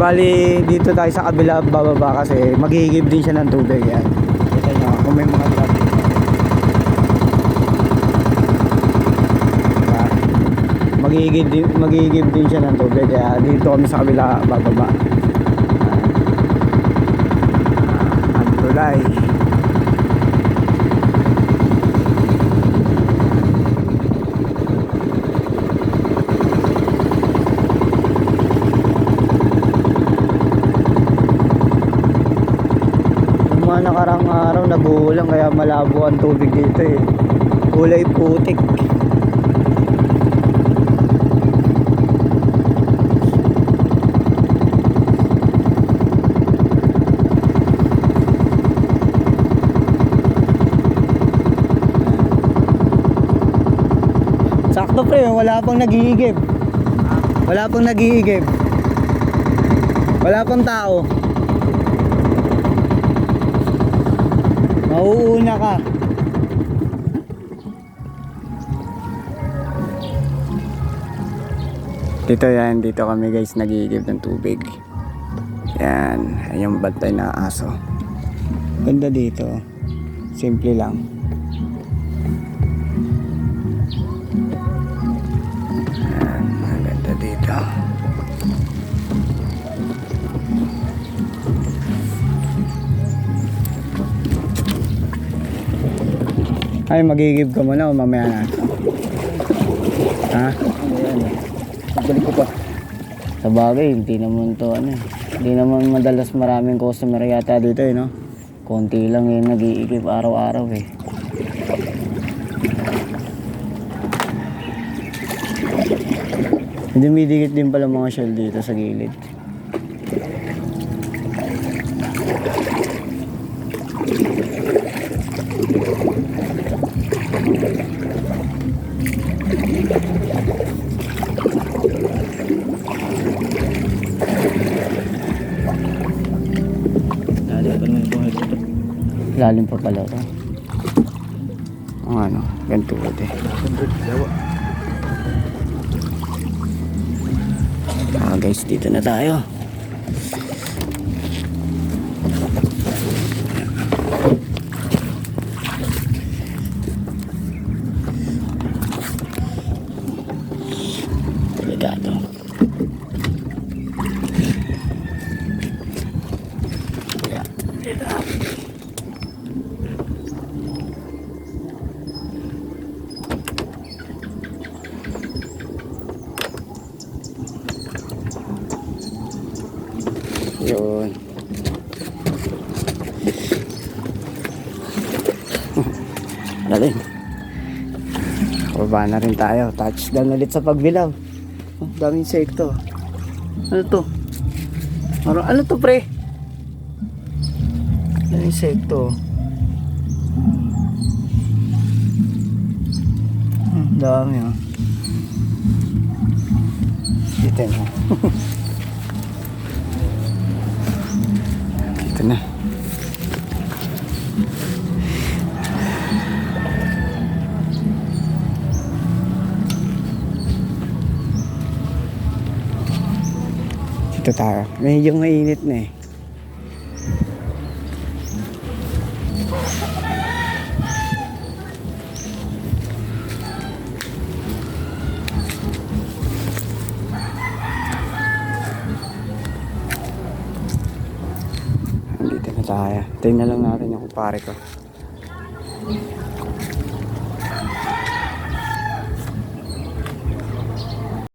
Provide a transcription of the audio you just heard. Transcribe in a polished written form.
Bali dito tayo sa kabila bababa kasi maghihigib din siya ng tubig yan. Kita nyo kung may mga truck. Diba? Maghihigib din siya ng tubig kaya dito kami sa kabila bababa. Ang tulay. Nakarang araw nag-uulan kaya malabo ang tubig dito eh. Kulay putik. Sakto pre, wala pang nag-iigib. Wala pang nag-iigib. Wala pang tao. Mauuna ka. Dito kami guys nag-iigib ng tubig. Yan, yung bantay na aso. Ganda dito. Simple lang. Yan, maganda dito. Ay, magigib ka muna o mamaya na? Ha? Balik ko pa. Sa bagay, hindi naman to ano eh. Hindi naman madalas maraming customer yata dito eh, no? Konti lang yung nag-iigib araw-araw eh. Dumidikit din pala mga shell dito sa gilid. Lalim pa pala ito. Ang ano, ganito ito eh. Guys, dito na tayo. Delikado. Yun. Galing. Baba na rin tayo. Touchdown ulit sa Pagbilao. Oh, daming insekto. Ano to? Ano to pre? Daming insekto. Dami oh. Dito mo. Ito na. Dito tayo. Medyo mainit na eh. Tayo. Tingnan lang natin yung kumpare ko.